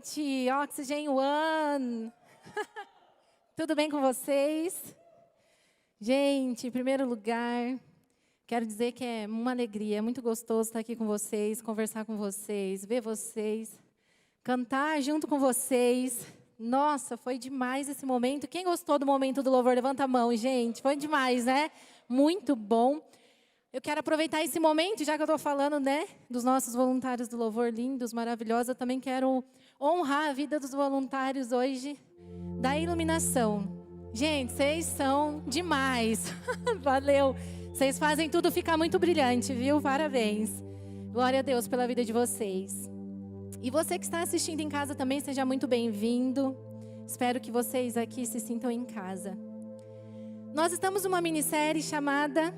noite, Oxygen One. Tudo bem com vocês? Gente, em primeiro lugar, quero dizer que é uma alegria, é muito gostoso estar aqui com vocês, conversar com vocês, ver vocês, cantar junto com vocês. Nossa, foi demais esse momento. Quem gostou do momento do louvor, levanta a mão, gente. Foi demais, né? Muito bom. Eu quero aproveitar esse momento, já que eu estou falando, né, dos nossos voluntários do louvor lindos, maravilhosos. Eu também quero honrar a vida dos voluntários hoje da iluminação. Gente, vocês são demais. Valeu. Vocês fazem tudo ficar muito brilhante, viu? Parabéns. Glória a Deus pela vida de vocês. E você que está assistindo em casa também, seja muito bem-vindo. Espero que vocês aqui se sintam em casa. Nós estamos numa minissérie chamada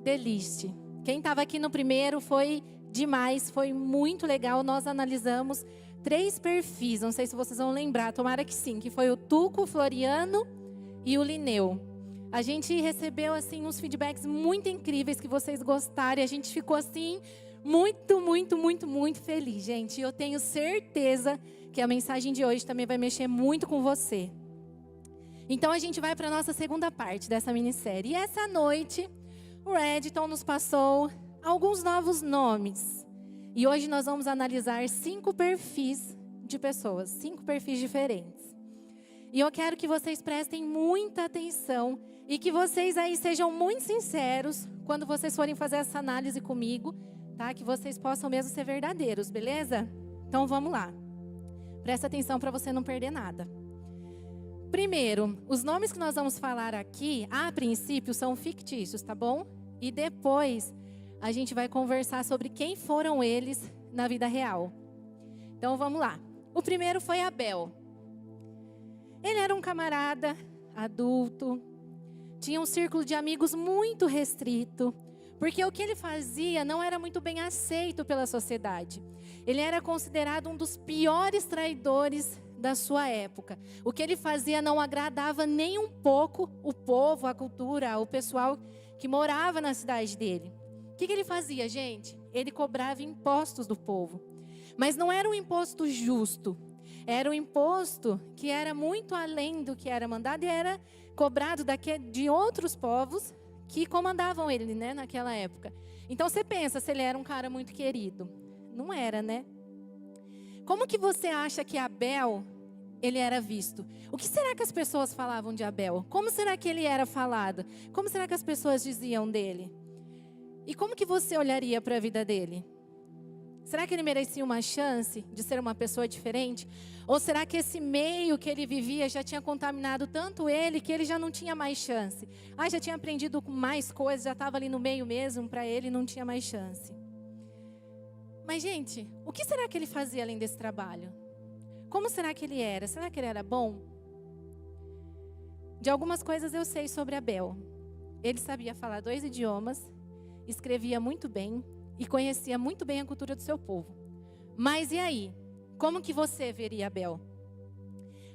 The List. Quem estava aqui no primeiro foi demais, foi muito legal. Nós analisamos 3 perfis, não sei se vocês vão lembrar, tomara que sim, que foi o Tuco, o Floriano e o Lineu. A gente recebeu assim uns feedbacks muito incríveis que vocês gostaram e a gente ficou assim muito feliz, gente. E eu tenho certeza que a mensagem de hoje também vai mexer muito com você. Então a gente vai para a nossa segunda parte dessa minissérie. E essa noite o Redton nos passou alguns novos nomes. E hoje nós vamos analisar 5 perfis de pessoas, 5 perfis diferentes. E eu quero que vocês prestem muita atenção e que vocês aí sejam muito sinceros quando vocês forem fazer essa análise comigo, tá? Que vocês possam mesmo ser verdadeiros, beleza? Então vamos lá. Presta atenção para você não perder nada. Primeiro, os nomes que nós vamos falar aqui, a princípio, são fictícios, tá bom? E depois, a gente vai conversar sobre quem foram eles na vida real. Então, vamos lá. O primeiro foi Abel. Ele era um camarada adulto, tinha um círculo de amigos muito restrito, porque o que ele fazia não era muito bem aceito pela sociedade. Ele era considerado um dos piores traidores da sua época. O que ele fazia não agradava nem um pouco o povo, a cultura, o pessoal que morava na cidade dele. O que ele fazia, gente? Ele cobrava impostos do povo. Mas não era um imposto justo. Era um imposto que era muito além do que era mandado e era cobrado de outros povos que comandavam ele, né, naquela época. Então você pensa se ele era um cara muito querido. Não era, né? Como que você acha que Abel, ele era visto? O que será que as pessoas falavam de Abel? Como será que ele era falado? Como será que as pessoas diziam dele? E como que você olharia para a vida dele? Será que ele merecia uma chance de ser uma pessoa diferente? Ou será que esse meio que ele vivia já tinha contaminado tanto ele que ele já não tinha mais chance? Já tinha aprendido mais coisas, já estava ali no meio mesmo, para ele não tinha mais chance. Mas, gente, o que será que ele fazia além desse trabalho? Como será que ele era? Será que ele era bom? De algumas coisas eu sei sobre Abel. Ele sabia falar 2 idiomas, escrevia muito bem e conhecia muito bem a cultura do seu povo. Mas e aí? Como que você veria Abel?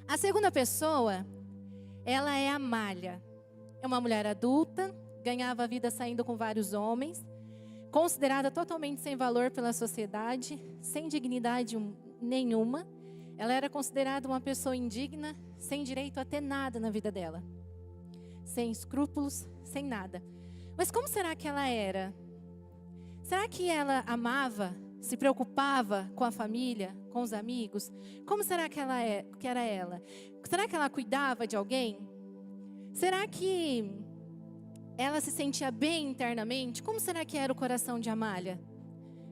A segunda pessoa, ela é a Malha. É uma mulher adulta, ganhava a vida saindo com vários homens, considerada totalmente sem valor pela sociedade, sem dignidade nenhuma. Ela era considerada uma pessoa indigna, sem direito a ter nada na vida dela. Sem escrúpulos, sem nada. Mas como será que ela era? Será que ela amava, se preocupava com a família, com os amigos? Como será que era ela? Será que ela cuidava de alguém? Será que ela se sentia bem internamente? Como será que era o coração de Amália?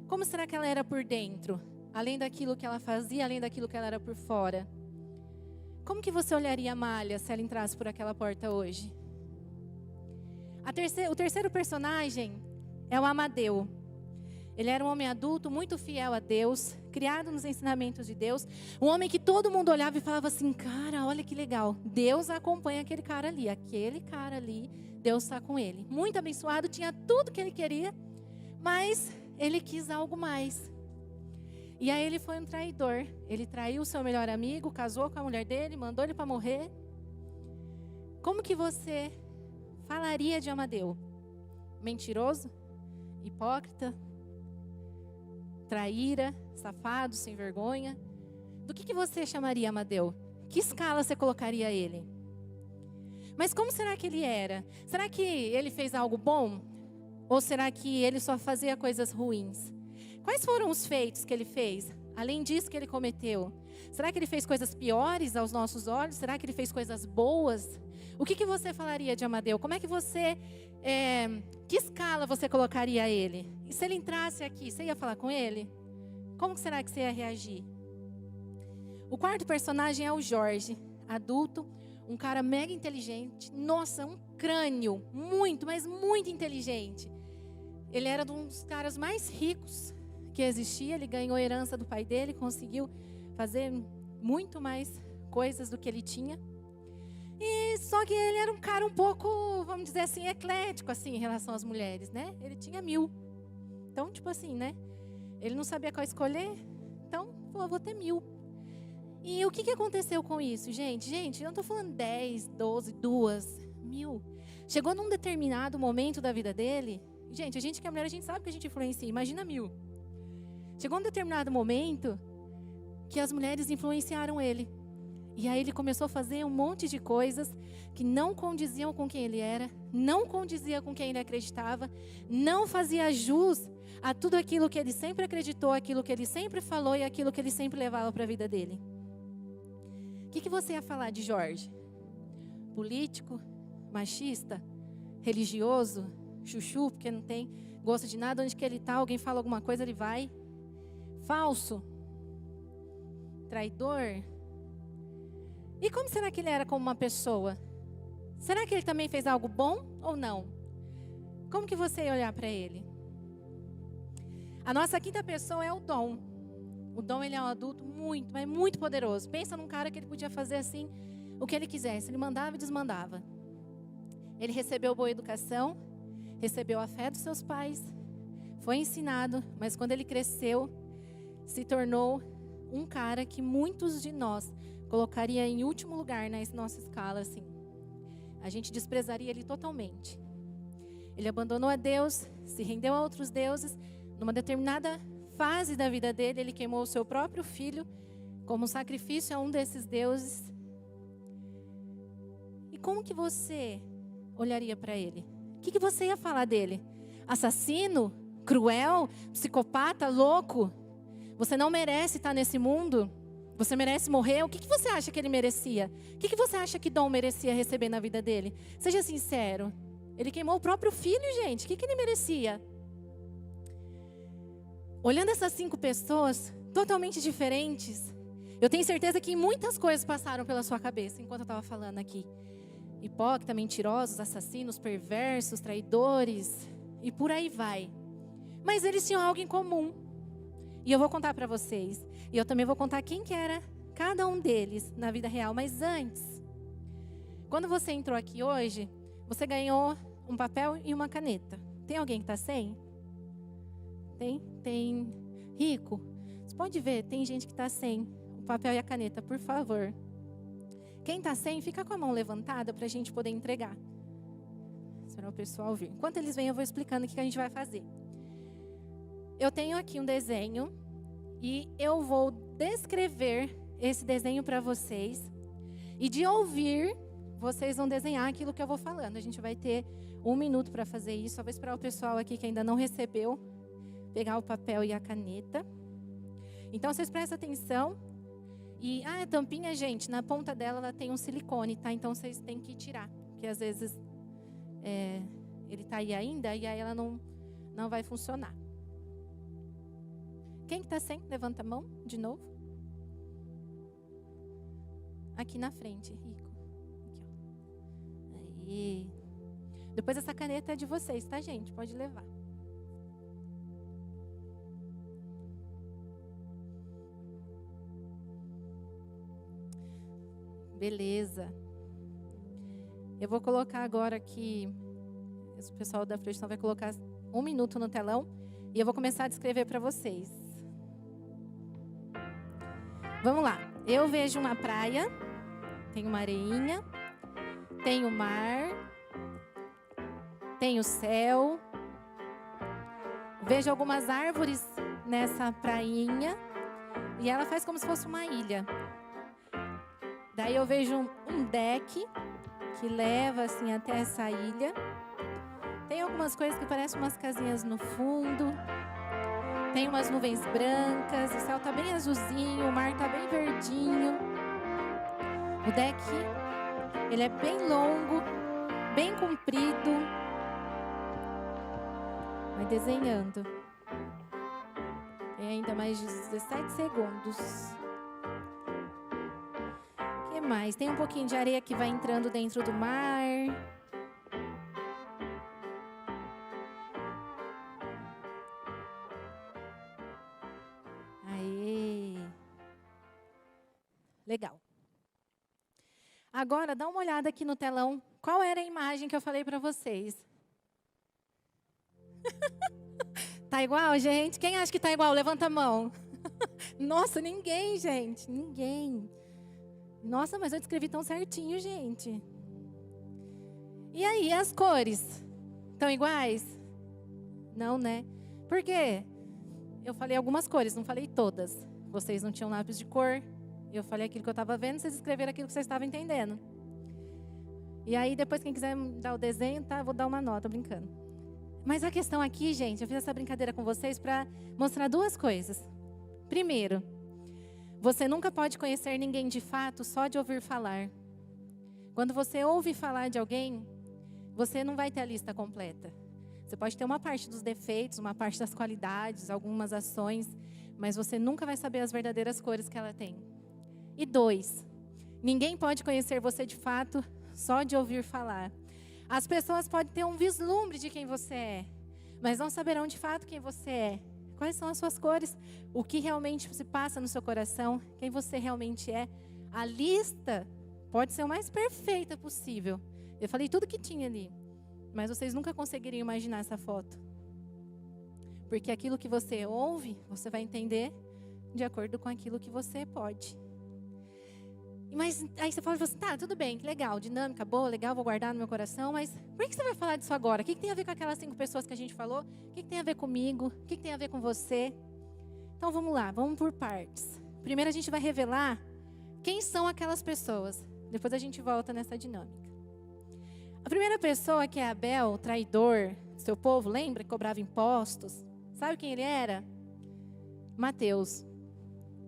Como será que ela era por dentro? Além daquilo que ela fazia, além daquilo que ela era por fora. Como que você olharia Amália se ela entrasse por aquela porta hoje? O terceiro personagem é o Amadeu. Ele era um homem adulto, muito fiel a Deus, criado nos ensinamentos de Deus. Um homem que todo mundo olhava e falava assim, cara, olha que legal. Deus acompanha aquele cara ali, Deus está com ele. Muito abençoado, tinha tudo que ele queria, mas ele quis algo mais. E aí ele foi um traidor. Ele traiu o seu melhor amigo, casou com a mulher dele, mandou ele para morrer. Como que você falaria de Amadeu? Mentiroso? Hipócrita? Traíra? Safado? Sem vergonha? do que você chamaria Amadeu? Que escala você colocaria ele? Mas como será que ele era? Será que ele fez algo bom? Ou será que ele só fazia coisas ruins? Quais foram os feitos que ele fez? Além disso que ele cometeu. Será que ele fez coisas piores aos nossos olhos? Será que ele fez coisas boas? O que você falaria de Amadeu? Como é que você... que escala você colocaria ele? E se ele entrasse aqui, você ia falar com ele? Como será que você ia reagir? O quarto personagem é o Jorge, adulto, um cara mega inteligente. Nossa, um crânio, muito, mas muito inteligente. Ele era um dos caras mais ricos que existia. Ele ganhou a herança do pai dele, conseguiu fazer muito mais coisas do que ele tinha. E só que ele era um cara um pouco, vamos dizer assim, eclético assim, em relação às mulheres, né? Ele tinha 1000. Então, tipo assim, né? Ele não sabia qual escolher, então falou, vou ter 1000. E o que aconteceu com isso, gente? Gente, eu não estou falando 10, 12, 2, 1000. Chegou num determinado momento da vida dele. Gente, a gente que é mulher, a gente sabe que a gente influencia. Imagina 1000. Chegou num determinado momento que as mulheres influenciaram ele. E aí ele começou a fazer um monte de coisas que não condiziam com quem ele era, não condizia com quem ele acreditava, não fazia jus a tudo aquilo que ele sempre acreditou, aquilo que ele sempre falou e aquilo que ele sempre levava para a vida dele. O que você ia falar de Jorge? Político? Machista? Religioso? Chuchu, porque não tem gosto de nada. Onde que ele está, alguém fala alguma coisa, ele vai. Falso? Traidor? E como será que ele era como uma pessoa? Será que ele também fez algo bom ou não? Como que você ia olhar para ele? A nossa quinta pessoa é o Dom. O Dom, ele é um adulto muito, mas muito poderoso. Pensa num cara que ele podia fazer assim, o que ele quisesse. Ele mandava e desmandava. Ele recebeu boa educação, recebeu a fé dos seus pais, foi ensinado, mas quando ele cresceu, se tornou um cara que muitos de nós colocaria em último lugar na nossa escala, assim. A gente desprezaria ele totalmente. Ele abandonou a Deus, se rendeu a outros deuses. Numa determinada fase da vida dele, ele queimou o seu próprio filho como sacrifício a um desses deuses. E como que você olharia para ele? O que você ia falar dele? Assassino? Cruel? Psicopata? Louco? Você não merece estar nesse mundo? Você merece morrer? O que você acha que ele merecia? O que você acha que Dom merecia receber na vida dele? Seja sincero. Ele queimou o próprio filho, gente. O que ele merecia? Olhando essas 5 pessoas totalmente diferentes, eu tenho certeza que muitas coisas passaram pela sua cabeça enquanto eu estava falando aqui. Hipócrita, mentirosos, assassinos, perversos, traidores e por aí vai. Mas eles tinham algo em comum. E eu vou contar para vocês. E eu também vou contar quem que era cada um deles na vida real. Mas antes, quando você entrou aqui hoje, você ganhou um papel e uma caneta. Tem alguém que está sem? Tem. Rico, você pode ver, tem gente que está sem o papel e a caneta, por favor. Quem está sem, fica com a mão levantada para a gente poder entregar. Esperar o pessoal vir. Enquanto eles vêm, eu vou explicando o que a gente vai fazer. Eu tenho aqui um desenho e eu vou descrever esse desenho para vocês. E de ouvir, vocês vão desenhar aquilo que eu vou falando. A gente vai ter 1 minuto para fazer isso. Só vou esperar o pessoal aqui que ainda não recebeu pegar o papel e a caneta. Então, vocês prestem atenção. E a tampinha, gente, na ponta dela ela tem um silicone, tá? Então, vocês têm que tirar. Porque às vezes ele tá aí ainda e aí ela não vai funcionar. Quem que tá sem? Levanta a mão de novo. Aqui na frente, Rico. Aqui, ó. Aí. Depois essa caneta é de vocês, tá, gente? Pode levar. Beleza. Eu vou colocar agora aqui, o pessoal da produção vai colocar 1 minuto no telão e eu vou começar a descrever para vocês. Vamos lá. Eu vejo uma praia, tem uma areinha, tem o mar, tem o céu. Vejo algumas árvores nessa prainha. E ela faz como se fosse uma ilha. Daí eu vejo um deck que leva assim até essa ilha. Tem algumas coisas que parecem umas casinhas no fundo. Tem umas nuvens brancas, o céu tá bem azulzinho, o mar tá bem verdinho. O deck, ele é bem longo, bem comprido. Vai desenhando. Tem ainda mais de 17 segundos. O que mais? Tem um pouquinho de areia que vai entrando dentro do mar. Aê! Legal. Agora, dá uma olhada aqui no telão. Qual era a imagem que eu falei para vocês? Tá igual, gente? Quem acha que tá igual? Levanta a mão. Nossa, ninguém, gente. Ninguém. Nossa, mas eu descrevi tão certinho, gente. E aí, as cores? Estão iguais? Não, né? Por quê? Eu falei algumas cores, não falei todas. Vocês não tinham lápis de cor. Eu falei aquilo que eu estava vendo, vocês escreveram aquilo que vocês estavam entendendo. E aí, depois, quem quiser dar o desenho, tá? Vou dar uma nota, brincando. Mas a questão aqui, gente, eu fiz essa brincadeira com vocês para mostrar duas coisas. Primeiro, você nunca pode conhecer ninguém de fato só de ouvir falar. Quando você ouve falar de alguém, você não vai ter a lista completa. Você pode ter uma parte dos defeitos, uma parte das qualidades, algumas ações, mas você nunca vai saber as verdadeiras cores que ela tem. E dois, ninguém pode conhecer você de fato só de ouvir falar. As pessoas podem ter um vislumbre de quem você é, mas não saberão de fato quem você é. Quais são as suas cores? O que realmente se passa no seu coração? Quem você realmente é? A lista pode ser o mais perfeita possível. Eu falei tudo que tinha ali, mas vocês nunca conseguiriam imaginar essa foto. Porque aquilo que você ouve, você vai entender de acordo com aquilo que você pode. Mas aí você fala assim, tá, tudo bem, que legal, dinâmica boa, legal, vou guardar no meu coração, mas por que você vai falar disso agora? O que tem a ver com aquelas 5 pessoas que a gente falou? O que tem a ver comigo? O que tem a ver com você? Então vamos lá, vamos por partes. Primeiro a gente vai revelar quem são aquelas pessoas. Depois a gente volta nessa dinâmica. A primeira pessoa, que é Abel, traidor do seu povo, lembra que cobrava impostos? Sabe quem ele era? Mateus.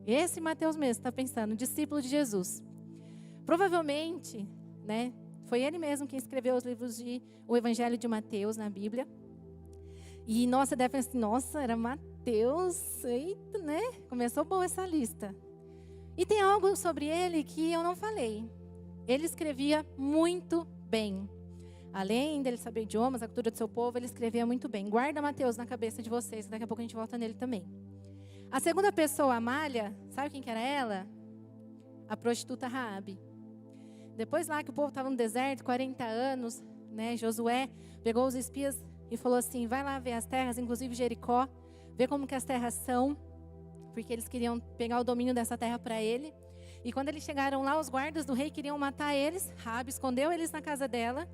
Esse Mateus mesmo, está pensando, discípulo de Jesus. Provavelmente, né, foi ele mesmo quem escreveu os livros o Evangelho de Mateus na Bíblia. E nossa, deve pensar assim, nossa, era Mateus, eita, né? Começou boa essa lista. E tem algo sobre ele que eu não falei. Ele escrevia muito bem. Além dele saber idiomas, a cultura do seu povo, ele escrevia muito bem. Guarda Mateus na cabeça de vocês, daqui a pouco a gente volta nele também. A segunda pessoa, Amália, sabe quem que era ela? A prostituta Raabe. Depois lá que o povo estava no deserto, 40 anos, né, Josué pegou os espias e falou assim, vai lá ver as terras, inclusive Jericó, ver como que as terras são, porque eles queriam pegar o domínio dessa terra para ele. E quando eles chegaram lá, os guardas do rei queriam matar eles. Raabe escondeu eles na casa dela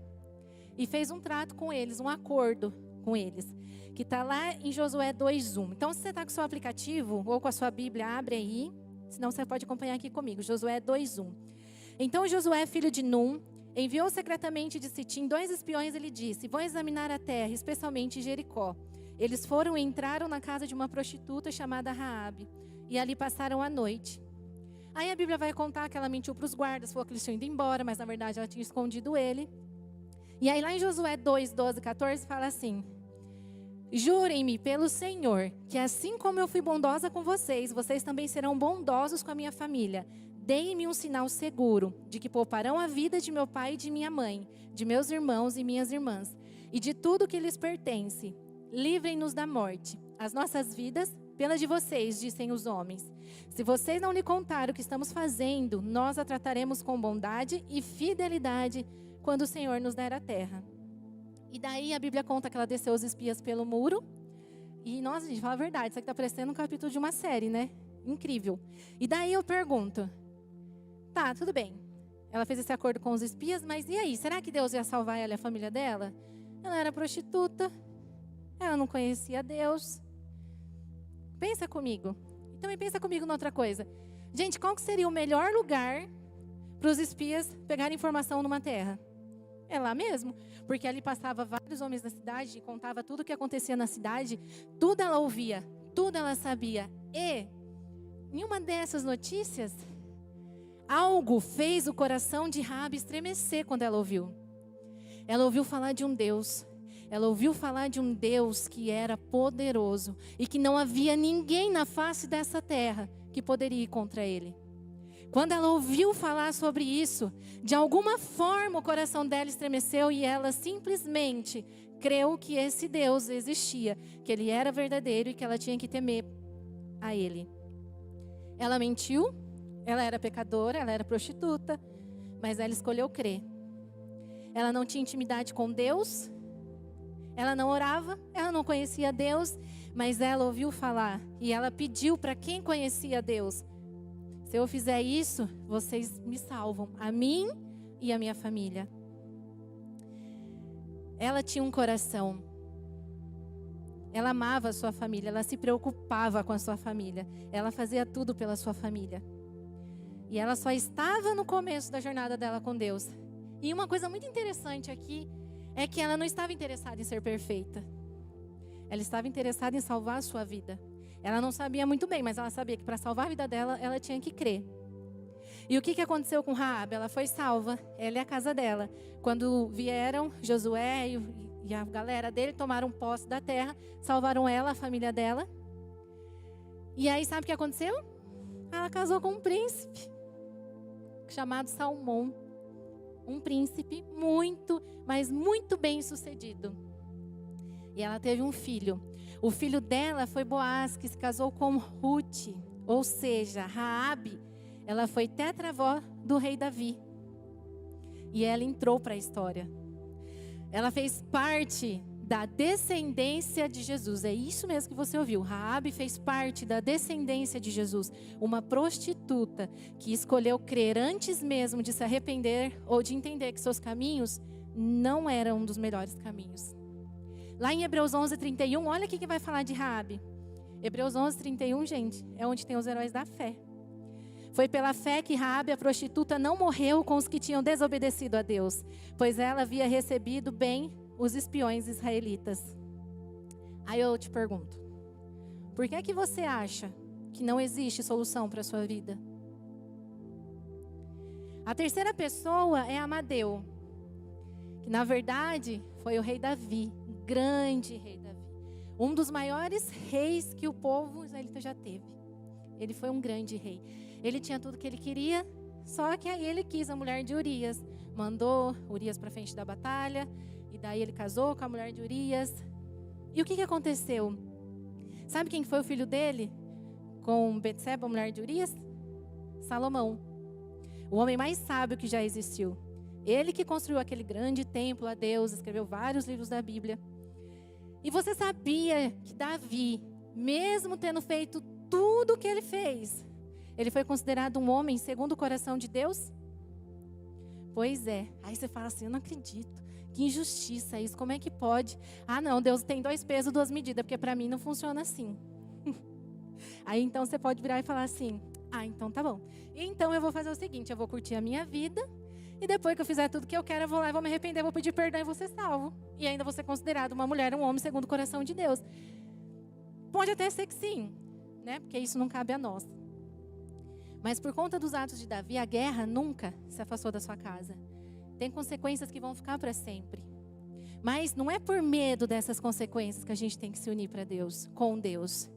e fez um trato com eles, um acordo com eles, que está lá em Josué 2:1. Então, se você está com o seu aplicativo ou com a sua Bíblia, abre aí, senão você pode acompanhar aqui comigo, Josué 2:1. Então, Josué, filho de Num, enviou secretamente de Sitim 2 espiões e lhe disse, vão examinar a terra, especialmente Jericó. Eles foram e entraram na casa de uma prostituta chamada Raabe, e ali passaram a noite. Aí a Bíblia vai contar que ela mentiu para os guardas, falou que eles tinham ido embora, mas na verdade ela tinha escondido ele. E aí lá em Josué 2:12-14 fala assim, jurem-me pelo Senhor, que assim como eu fui bondosa com vocês, vocês também serão bondosos com a minha família. Deem-me um sinal seguro de que pouparão a vida de meu pai e de minha mãe, de meus irmãos e minhas irmãs, e de tudo que lhes pertence. Livrem-nos da morte. As nossas vidas, pela de vocês, dizem os homens. Se vocês não lhe contar o que estamos fazendo, nós a trataremos com bondade e fidelidade quando o Senhor nos der a terra. E daí a Bíblia conta que ela desceu os espias pelo muro. E, nossa, gente, fala a verdade, isso aqui está parecendo um capítulo de uma série, né? Incrível. E daí eu pergunto, tá, tudo bem. Ela fez esse acordo com os espias, mas e aí? Será que Deus ia salvar ela e a família dela? Ela era prostituta, ela não conhecia Deus. Pensa comigo. E também pensa comigo noutra coisa. Gente, qual que seria o melhor lugar para os espias pegarem informação numa terra? É lá mesmo, porque ali passava vários homens da cidade e contava tudo o que acontecia na cidade, tudo ela ouvia, tudo ela sabia. E, em uma dessas notícias, algo fez o coração de Raabe estremecer quando ela ouviu. Ela ouviu falar de um Deus. Ela ouviu falar de um Deus que era poderoso e que não havia ninguém na face dessa terra que poderia ir contra ele. Quando ela ouviu falar sobre isso, de alguma forma o coração dela estremeceu e ela simplesmente creu que esse Deus existia, que ele era verdadeiro e que ela tinha que temer a ele. Ela mentiu, ela era pecadora, ela era prostituta, mas ela escolheu crer. Ela não tinha intimidade com Deus, ela não orava, ela não conhecia Deus, mas ela ouviu falar e ela pediu para quem conhecia Deus: se eu fizer isso, vocês me salvam, a mim e a minha família. Ela tinha um coração. Ela amava a sua família, ela se preocupava com a sua família. Ela fazia tudo pela sua família. E ela só estava no começo da jornada dela com Deus. E uma coisa muito interessante aqui é que ela não estava interessada em ser perfeita. Ela estava interessada em salvar a sua vida. Ela não sabia muito bem, mas ela sabia que para salvar a vida dela, ela tinha que crer. E o que aconteceu com Raabe? Ela foi salva, ela e a casa dela. Quando vieram Josué e a galera dele, tomaram posse da terra, salvaram ela, a família dela. E aí sabe o que aconteceu? Ela casou com um príncipe chamado Salmão. Um príncipe muito, mas muito bem sucedido. E ela teve um filho. O filho dela foi Boaz, que se casou com Ruth. Ou seja, Raabe, ela foi tetravó do rei Davi. E ela entrou para a história. Ela fez parte da descendência de Jesus. É isso mesmo que você ouviu. Raabe fez parte da descendência de Jesus. Uma prostituta que escolheu crer antes mesmo de se arrepender ou de entender que seus caminhos não eram um dos melhores caminhos. Lá em Hebreus 11:31, olha o que vai falar de Raabe. Hebreus 11:31, gente, é onde tem os heróis da fé. Foi pela fé que Raabe, a prostituta, não morreu com os que tinham desobedecido a Deus, pois ela havia recebido bem os espiões israelitas. Aí eu te pergunto, por que você acha que não existe solução para a sua vida? A terceira pessoa é Amadeu, que na verdade foi o rei Davi, o grande rei Davi. Um dos maiores reis que o povo israelita já teve. Ele foi um grande rei. Ele tinha tudo que ele queria, só que aí ele quis a mulher de Urias. Mandou Urias para frente da batalha. E daí ele casou com a mulher de Urias. E o que aconteceu? Sabe quem foi o filho dele? Com Betseba, a mulher de Urias? Salomão. O homem mais sábio que já existiu. Ele que construiu aquele grande templo a Deus, escreveu vários livros da Bíblia. E você sabia que Davi, mesmo tendo feito tudo o que ele fez, ele foi considerado um homem segundo o coração de Deus? Pois é. Aí você fala assim, eu não acredito. Que injustiça isso, como é que pode? Ah não, Deus tem 2 pesos, 2 medidas, porque para mim não funciona assim. Aí então você pode virar e falar assim, ah, então tá bom. Então eu vou fazer o seguinte, eu vou curtir a minha vida, e depois que eu fizer tudo que eu quero, eu vou lá e vou me arrepender, vou pedir perdão e vou ser salvo. E ainda vou ser considerado uma mulher, um homem segundo o coração de Deus. Pode até ser que sim, né? Porque isso não cabe a nós. Mas por conta dos atos de Davi, a guerra nunca se afastou da sua casa. Tem consequências que vão ficar para sempre. Mas não é por medo dessas consequências que a gente tem que se unir para Deus, com Deus.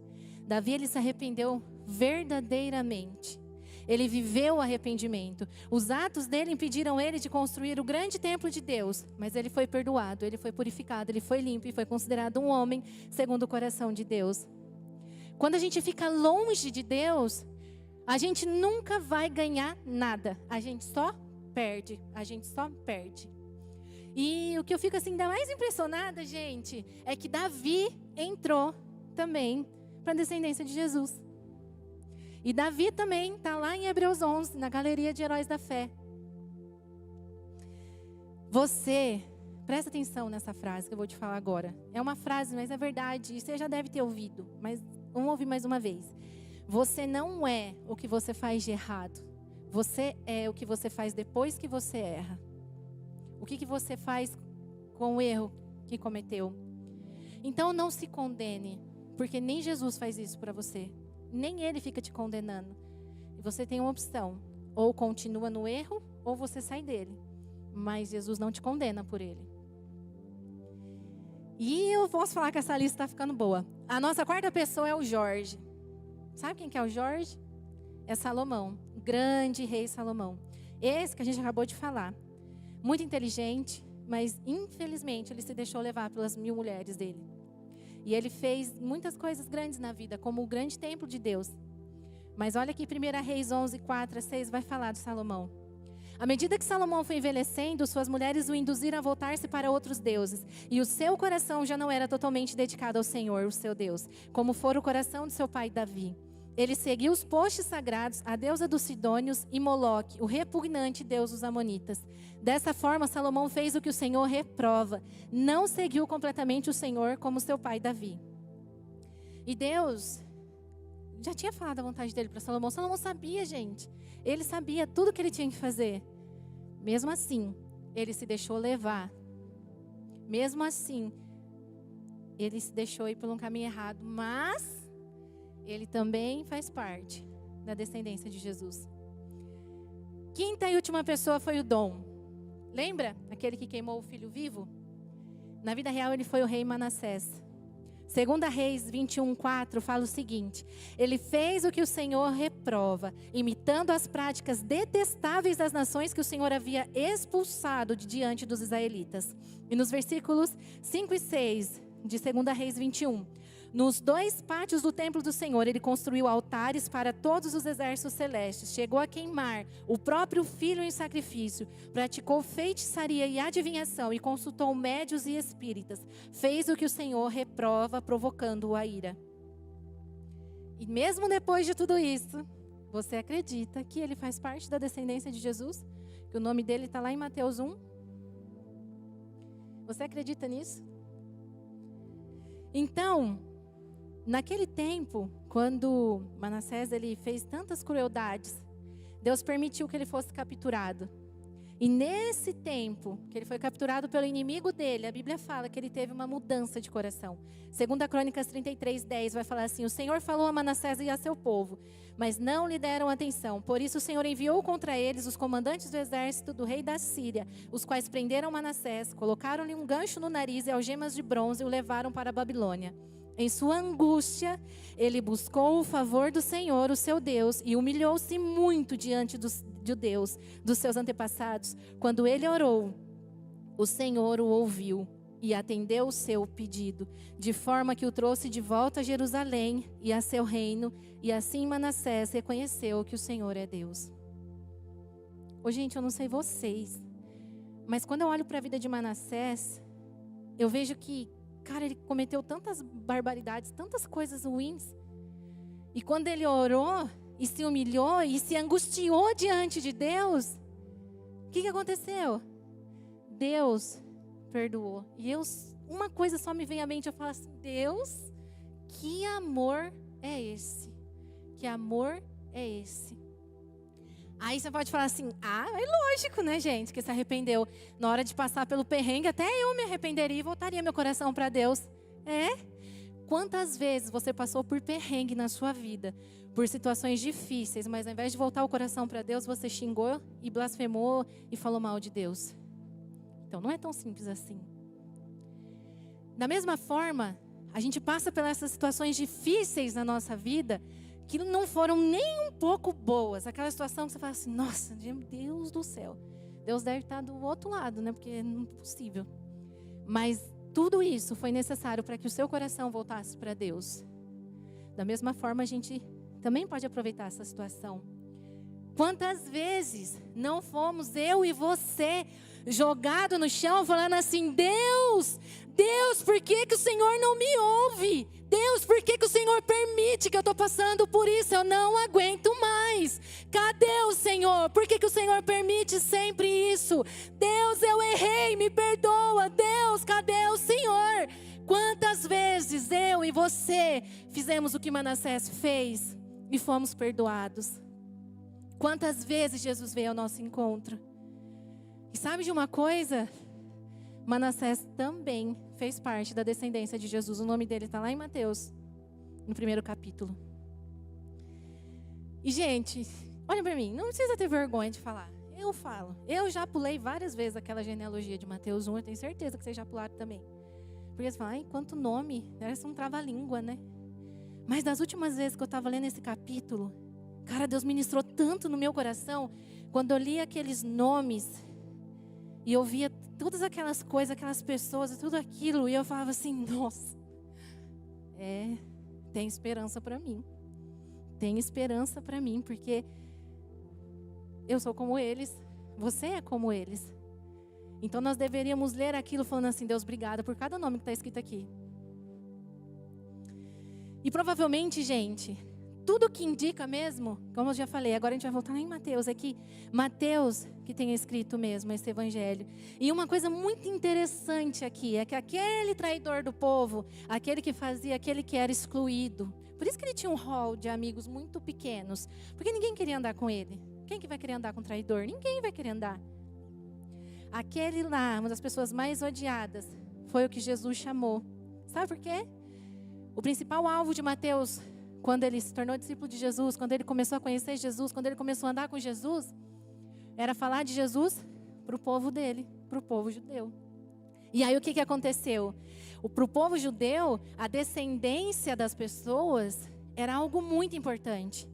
Davi, ele se arrependeu verdadeiramente. Ele viveu o arrependimento. Os atos dele impediram ele de construir o grande templo de Deus. Mas ele foi perdoado, ele foi purificado, ele foi limpo e foi considerado um homem segundo o coração de Deus. Quando a gente fica longe de Deus, a gente nunca vai ganhar nada. A gente só perde. A gente só perde. E o que eu fico assim ainda mais impressionada, gente, é que Davi entrou também para a descendência de Jesus. E Davi também está lá em Hebreus 11, na galeria de heróis da fé. Você, presta atenção nessa frase que eu vou te falar agora. É uma frase, mas é verdade, e você já deve ter ouvido, mas vamos ouvir mais uma vez. Você não é o que você faz de errado. Você é o que você faz depois que você erra. O que você faz com o erro que cometeu. Então não se condene, porque nem Jesus faz isso para você. Nem Ele fica te condenando. E você tem uma opção. Ou continua no erro, ou você sai dele. Mas Jesus não te condena por ele. E eu posso falar que essa lista está ficando boa. A nossa quarta pessoa é o Jorge. Sabe quem que é o Jorge? É Salomão, o grande rei Salomão. Esse que a gente acabou de falar. Muito inteligente, mas infelizmente ele se deixou levar pelas 1000 mulheres dele. E ele fez muitas coisas grandes na vida, como o grande templo de Deus. Mas olha aqui, 1 Reis 11, 4 a 6, vai falar de Salomão. À medida que Salomão foi envelhecendo, suas mulheres o induziram a voltar-se para outros deuses. E o seu coração já não era totalmente dedicado ao Senhor, o seu Deus, como fora o coração de seu pai Davi. Ele seguiu os postes sagrados, a deusa dos Sidônios e Moloque, o repugnante deus dos Amonitas. Dessa forma, Salomão fez o que o Senhor reprova. Não seguiu completamente o Senhor como seu pai Davi. E Deus já tinha falado a vontade dele para Salomão. Salomão sabia, gente. Ele sabia tudo o que ele tinha que fazer. Mesmo assim, ele se deixou levar. Mesmo assim, ele se deixou ir por um caminho errado. Mas ele também faz parte da descendência de Jesus. Quinta e última pessoa foi o Dom. Lembra? Aquele que queimou o filho vivo? Na vida real ele foi o rei Manassés. 2 Reis 21:4 fala o seguinte: ele fez o que o Senhor reprova, imitando as práticas detestáveis das nações que o Senhor havia expulsado de diante dos israelitas. E nos versículos 5 e 6 de 2 Reis 21, nos 2 pátios do templo do Senhor, ele construiu altares para todos os exércitos celestes. Chegou a queimar o próprio filho em sacrifício. Praticou feitiçaria e adivinhação e consultou médios e espíritas. Fez o que o Senhor reprova, provocando-o a ira. E mesmo depois de tudo isso, você acredita que ele faz parte da descendência de Jesus? Que o nome dele está lá em Mateus 1? Você acredita nisso? Então, naquele tempo, quando Manassés ele fez tantas crueldades, Deus permitiu que ele fosse capturado. E nesse tempo que ele foi capturado pelo inimigo dele, a Bíblia fala que ele teve uma mudança de coração. 2 Crônicas 33:10 vai falar assim: o Senhor falou a Manassés e a seu povo, mas não lhe deram atenção. Por isso o Senhor enviou contra eles os comandantes do exército do rei da Síria, os quais prenderam Manassés, colocaram-lhe um gancho no nariz e algemas de bronze e o levaram para a Babilônia. Em sua angústia, ele buscou o favor do Senhor, o seu Deus, e humilhou-se muito diante de Deus, dos seus antepassados. Quando ele orou, o Senhor o ouviu e atendeu o seu pedido, de forma que o trouxe de volta a Jerusalém e a seu reino, e assim Manassés reconheceu que o Senhor é Deus. Ô, gente, eu não sei vocês, mas quando eu olho para a vida de Manassés, eu vejo que, cara, ele cometeu tantas barbaridades, tantas coisas ruins. E quando ele orou e se humilhou e se angustiou diante de Deus, o que aconteceu? Deus perdoou. E uma coisa só me vem à mente, eu falo assim: Deus, que amor é esse? Que amor é esse? Aí você pode falar assim: ah, é lógico, né, gente, que se arrependeu. Na hora de passar pelo perrengue, até eu me arrependeria e voltaria meu coração para Deus. Quantas vezes você passou por perrengue na sua vida, por situações difíceis, mas ao invés de voltar o coração para Deus, você xingou e blasfemou e falou mal de Deus? Então não é tão simples assim. Da mesma forma, a gente passa pelas situações difíceis na nossa vida, que não foram nem um pouco boas. Aquela situação que você fala assim: nossa, Deus do céu, Deus deve estar do outro lado, né? Porque não é possível. Mas tudo isso foi necessário para que o seu coração voltasse para Deus. Da mesma forma, a gente também pode aproveitar essa situação. Quantas vezes não fomos eu e você jogado no chão falando assim: Deus, por que o Senhor não me ouve? Deus, por que o Senhor permite que eu estou passando por isso? Eu não aguento mais. Cadê o Senhor? Por que o Senhor permite sempre isso? Deus, eu errei, me perdoa. Deus, cadê o Senhor? Quantas vezes eu e você fizemos o que Manassés fez? e fomos perdoados. Quantas vezes Jesus veio ao nosso encontro? E sabe de uma coisa? Manassés também fez parte da descendência de Jesus. O nome dele está lá em Mateus, no 1º capítulo. E, gente, olha para mim, não precisa ter vergonha de falar. Eu falo. Eu já pulei várias vezes aquela genealogia de Mateus 1, eu tenho certeza que vocês já pularam também. Porque você fala, ai, quanto nome, parece um trava-língua, né? Mas das últimas vezes que eu estava lendo esse capítulo, cara, Deus ministrou tanto no meu coração, quando eu li aqueles nomes, e eu via todas aquelas coisas, aquelas pessoas, e tudo aquilo, e eu falava assim, nossa, tem esperança para mim. Tem esperança para mim, porque eu sou como eles, você é como eles. Então nós deveríamos ler aquilo falando assim, Deus, obrigada por cada nome que está escrito aqui. E provavelmente, gente, tudo que indica mesmo, como eu já falei, agora a gente vai voltar lá em Mateus, é que Mateus que tem escrito mesmo esse evangelho. E uma coisa muito interessante aqui, é que aquele traidor do povo, aquele que fazia, aquele que era excluído, por isso que ele tinha um hall de amigos muito pequenos, porque ninguém queria andar com ele. Quem que vai querer andar com traidor? Ninguém vai querer andar. Aquele lá, uma das pessoas mais odiadas, foi o que Jesus chamou. Sabe por quê? O principal alvo de Mateus, quando ele se tornou discípulo de Jesus, quando ele começou a conhecer Jesus, quando ele começou a andar com Jesus, era falar de Jesus para o povo dele, para o povo judeu. E aí o que aconteceu? Para o povo judeu, a descendência das pessoas era algo muito importante.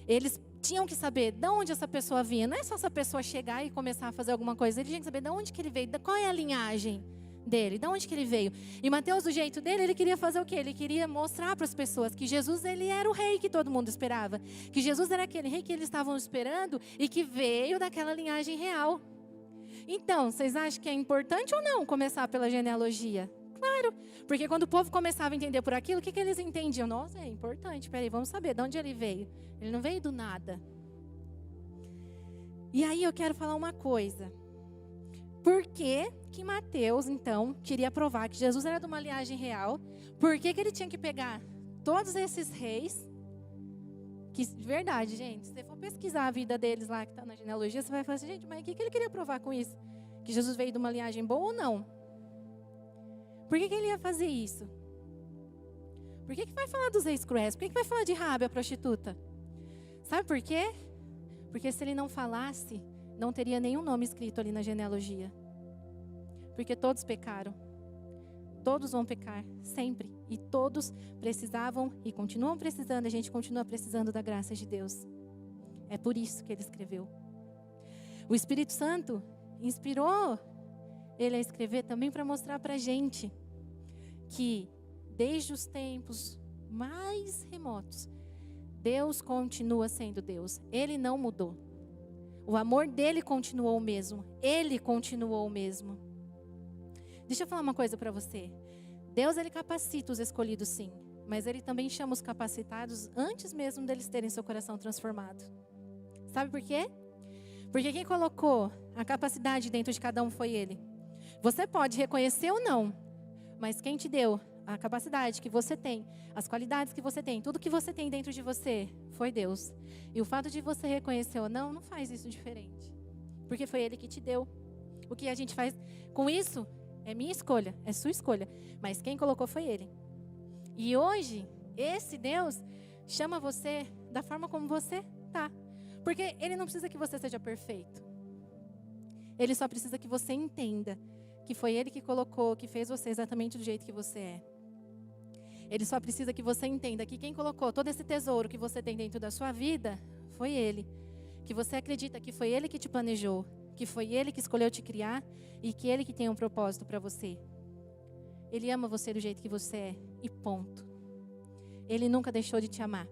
Eles tinham que saber de onde essa pessoa vinha. Não é só essa pessoa chegar e começar a fazer alguma coisa. Eles tinham que saber de onde que ele veio, qual é a linhagem dele, de onde que ele veio. E Mateus, do jeito dele, ele queria fazer o quê? Ele queria mostrar para as pessoas que Jesus, ele era o rei que todo mundo esperava. Que Jesus era aquele rei que eles estavam esperando e que veio daquela linhagem real. Então, vocês acham que é importante ou não começar pela genealogia? Claro, porque quando o povo começava a entender por aquilo, o que eles entendiam? Nossa, é importante, peraí, vamos saber de onde ele veio. Ele não veio do nada. E aí eu quero falar uma coisa. Por que que Mateus, então, queria provar que Jesus era de uma linhagem real? Por que que ele tinha que pegar todos esses reis? Que, de verdade, gente, se você for pesquisar a vida deles lá, que está na genealogia, você vai falar assim, gente, mas o que ele queria provar com isso? Que Jesus veio de uma linhagem boa ou não? Por que ele ia fazer isso? Por que vai falar dos reis cruéis? Por que vai falar de Raabe, a prostituta? Sabe por quê? Porque se ele não falasse, não teria nenhum nome escrito ali na genealogia. Porque todos pecaram. Todos vão pecar, sempre. E todos precisavam e continuam precisando, a gente continua precisando da graça de Deus. É por isso que ele escreveu. O Espírito Santo inspirou ele a escrever também para mostrar para a gente que desde os tempos mais remotos, Deus continua sendo Deus. Ele não mudou. O amor dele continuou o mesmo. Ele continuou o mesmo. Deixa eu falar uma coisa para você. Deus, ele capacita os escolhidos, sim. Mas ele também chama os capacitados antes mesmo deles terem seu coração transformado. Sabe por quê? Porque quem colocou a capacidade dentro de cada um foi ele. Você pode reconhecer ou não, mas quem te deu a capacidade que você tem, as qualidades que você tem, tudo que você tem dentro de você, foi Deus. E o fato de você reconhecer ou não, não faz isso diferente. Porque foi ele que te deu. O que a gente faz com isso é minha escolha, é sua escolha. Mas quem colocou foi ele. E hoje, esse Deus chama você da forma como você tá. Porque ele não precisa que você seja perfeito. Ele só precisa que você entenda que foi ele que colocou, que fez você exatamente do jeito que você é. Ele só precisa que você entenda que quem colocou todo esse tesouro que você tem dentro da sua vida, foi ele. Que você acredita que foi ele que te planejou, que foi ele que escolheu te criar e que ele que tem um propósito para você. Ele ama você do jeito que você é e ponto. Ele nunca deixou de te amar.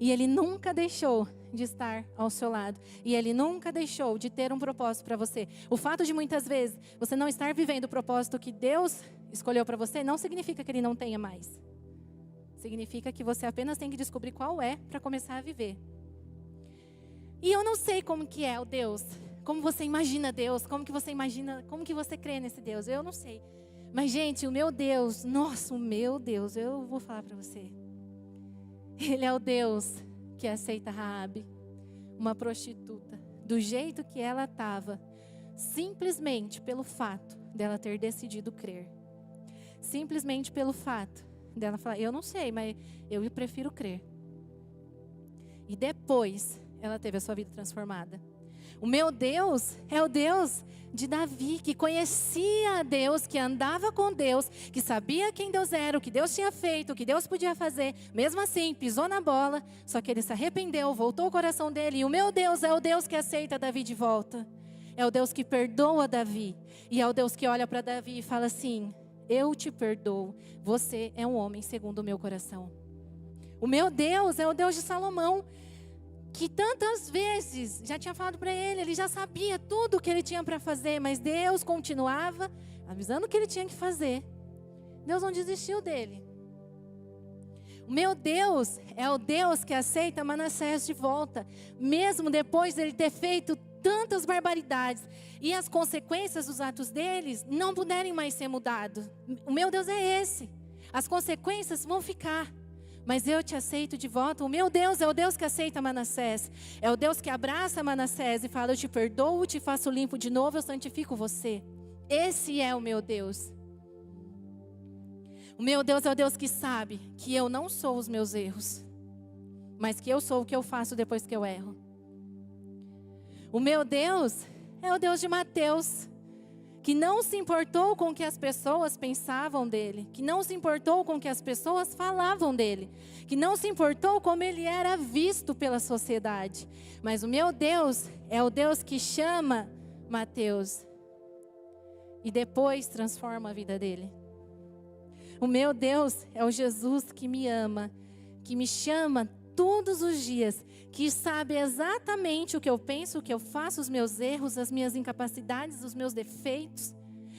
E ele nunca deixou de estar ao seu lado. E ele nunca deixou de ter um propósito para você. O fato de muitas vezes você não estar vivendo o propósito que Deus escolheu para você, não significa que ele não tenha mais. Significa que você apenas tem que descobrir qual é para começar a viver. E eu não sei como que é o Deus. Como você imagina Deus. Como que você imagina, como que você crê nesse Deus. Eu não sei. Mas gente, o meu Deus, nossa, o meu Deus, eu vou falar para você. Ele é o Deus que aceita Raabe, uma prostituta, do jeito que ela estava, simplesmente pelo fato dela ter decidido crer. Simplesmente pelo fato dela falar, eu não sei, mas eu prefiro crer. E depois ela teve a sua vida transformada. O meu Deus é o Deus de Davi, que conhecia a Deus, que andava com Deus, que sabia quem Deus era, o que Deus tinha feito, o que Deus podia fazer. Mesmo assim, pisou na bola, só que ele se arrependeu, voltou o coração dele. E o meu Deus é o Deus que aceita Davi de volta. É o Deus que perdoa Davi. E é o Deus que olha para Davi e fala assim, eu te perdoo, você é um homem segundo o meu coração. O meu Deus é o Deus de Salomão, que tantas vezes já tinha falado para ele, ele já sabia tudo o que ele tinha para fazer, mas Deus continuava avisando o que ele tinha que fazer. Deus não desistiu dele. O meu Deus é o Deus que aceita Manassés de volta, mesmo depois dele ter feito tantas barbaridades e as consequências dos atos deles não puderem mais ser mudadas. O meu Deus é esse. As consequências vão ficar. Mas eu te aceito de volta. O meu Deus é o Deus que aceita Manassés. É o Deus que abraça Manassés e fala, eu te perdoo, te faço limpo de novo, eu santifico você. Esse é o meu Deus. O meu Deus é o Deus que sabe que eu não sou os meus erros, mas que eu sou o que eu faço depois que eu erro. O meu Deus é o Deus de Mateus, que não se importou com o que as pessoas pensavam dele, que não se importou com o que as pessoas falavam dele, que não se importou como ele era visto pela sociedade. Mas o meu Deus é o Deus que chama Mateus e depois transforma a vida dele. O meu Deus é o Jesus que me ama, que me chama todos os dias, que sabe exatamente o que eu penso, o que eu faço, os meus erros, as minhas incapacidades, os meus defeitos,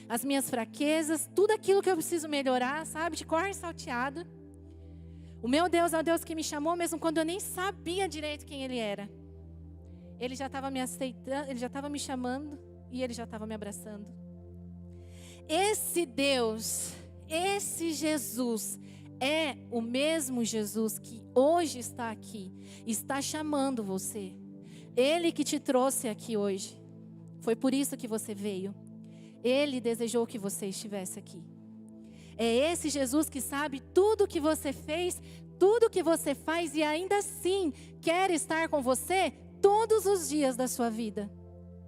as minhas fraquezas, tudo aquilo que eu preciso melhorar, sabe, de cor salteado. O meu Deus é o Deus que me chamou mesmo quando eu nem sabia direito quem Ele era. Ele já estava me aceitando, Ele já estava me chamando e Ele já estava me abraçando. Esse Deus, esse Jesus é o mesmo Jesus que hoje está aqui, está chamando você. Ele que te trouxe aqui hoje. Foi por isso que você veio. Ele desejou que você estivesse aqui. É esse Jesus que sabe tudo o que você fez, tudo o que você faz e ainda assim quer estar com você todos os dias da sua vida.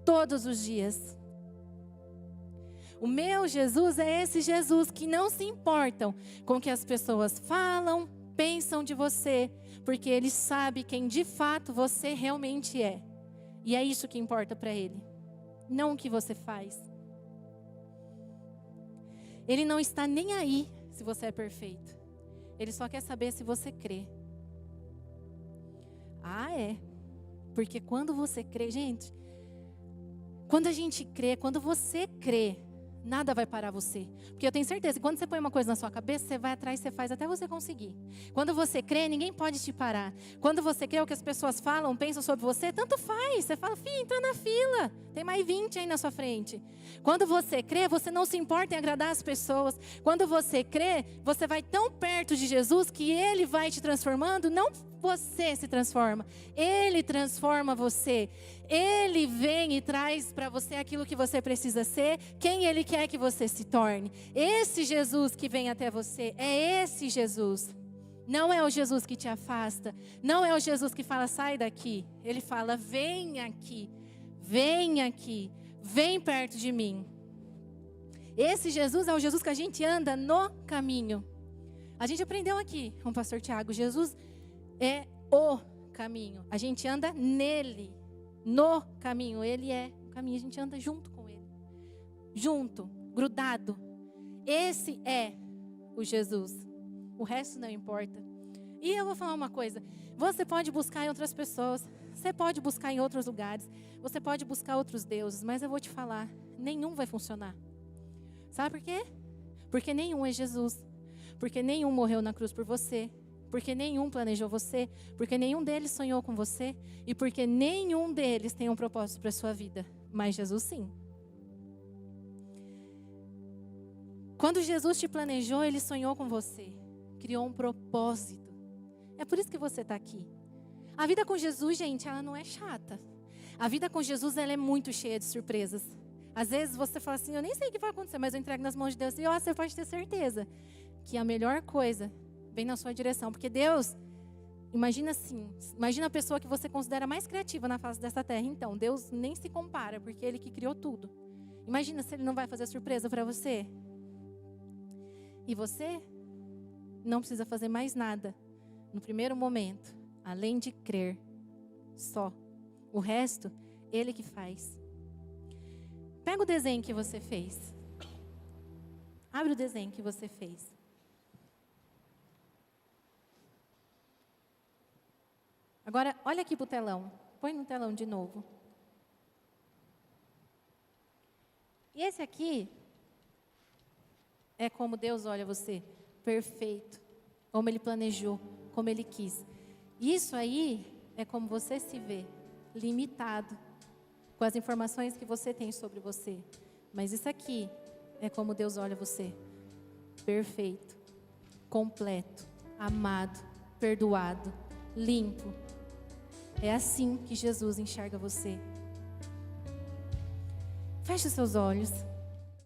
Todos os dias. O meu Jesus é esse Jesus que não se importam com o que as pessoas falam, pensam de você, porque Ele sabe quem de fato você realmente é. E é isso que importa para Ele, não o que você faz. Ele não está nem aí se você é perfeito. Ele só quer saber se você crê. Ah, é. Porque quando você crê, gente, quando a gente crê, quando você crê, nada vai parar você. Porque eu tenho certeza que quando você põe uma coisa na sua cabeça, você vai atrás, você faz até você conseguir. Quando você crê, ninguém pode te parar. Quando você crê o que as pessoas falam, pensam sobre você, tanto faz. Você fala, filho, entra na fila. Tem mais 20 aí na sua frente. Quando você crê, você não se importa em agradar as pessoas. Quando você crê, você vai tão perto de Jesus que Ele vai te transformando, não você se transforma. Ele transforma você. Ele vem e traz para você aquilo que você precisa ser, quem Ele quer que você se torne. Esse Jesus que vem até você, é esse Jesus. Não é o Jesus que te afasta. Não é o Jesus que fala, sai daqui. Ele fala, vem aqui. Vem aqui. Vem perto de mim. Esse Jesus é o Jesus que a gente anda no caminho. A gente aprendeu aqui com o pastor Tiago, Jesus é o caminho. A gente anda nele, no caminho. Ele é o caminho. A gente anda junto com ele. Junto, grudado. Esse é o Jesus. O resto não importa. E eu vou falar uma coisa. Você pode buscar em outras pessoas. Você pode buscar em outros lugares. Você pode buscar outros deuses. Mas eu vou te falar, nenhum vai funcionar. Sabe por quê? Porque nenhum é Jesus. Porque nenhum morreu na cruz por você. Porque nenhum planejou você, porque nenhum deles sonhou com você e porque nenhum deles tem um propósito para a sua vida. Mas Jesus sim. Quando Jesus te planejou, Ele sonhou com você, criou um propósito. É por isso que você está aqui. A vida com Jesus, gente, ela não é chata. A vida com Jesus, ela é muito cheia de surpresas. Às vezes você fala assim, eu nem sei o que vai acontecer, mas eu entrego nas mãos de Deus. E você pode ter certeza que a melhor coisa vem na sua direção. Porque Deus, imagina assim, imagina a pessoa que você considera mais criativa na face dessa terra. Então, Deus nem se compara, porque Ele que criou tudo. Imagina se Ele não vai fazer surpresa para você. E você não precisa fazer mais nada no primeiro momento, além de crer só. O resto, Ele que faz. Pega o desenho que você fez. Abre o desenho que você fez. Agora, olha aqui para o telão. Põe no telão de novo. E esse aqui é como Deus olha você. Perfeito. Como Ele planejou, como Ele quis. Isso aí é como você se vê. Limitado. Com as informações que você tem sobre você. Mas isso aqui é como Deus olha você. Perfeito. Completo. Amado. Perdoado. Limpo. É assim que Jesus enxerga você. Feche os seus olhos.